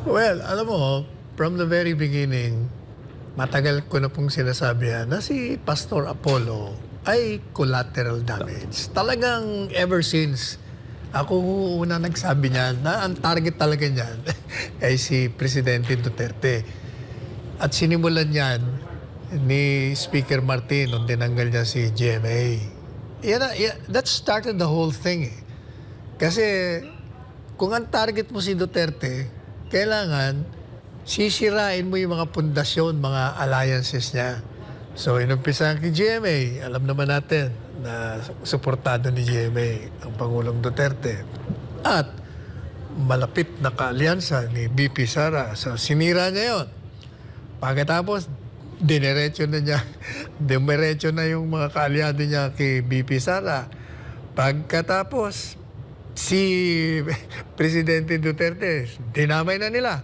Well, alam mo, from the very beginning, matagal ko na pong sinasabi yan na si Pastor Apollo ay collateral damage. Talagang ever since, ako una nagsabi niya na ang target talaga niyan ay si Presidente Duterte. At sinimulan niyan ni Speaker Martin nung tinanggal niya si GMA. That started the whole thing eh. Kasi kung ang target mo si Duterte, kailangan sisirain mo yung mga pundasyon, mga alliances niya. So, inumpisahan kay GMA, alam naman natin na suportado ni GMA ang Pangulong Duterte. At malapit na kaalyansa ni BP Sara. So, sinira niya yun. Pagkatapos, dumiretso na yung mga kaalyado niya kay BP Sara. Pagkatapos, si Presidente Duterte, dinamay na nila.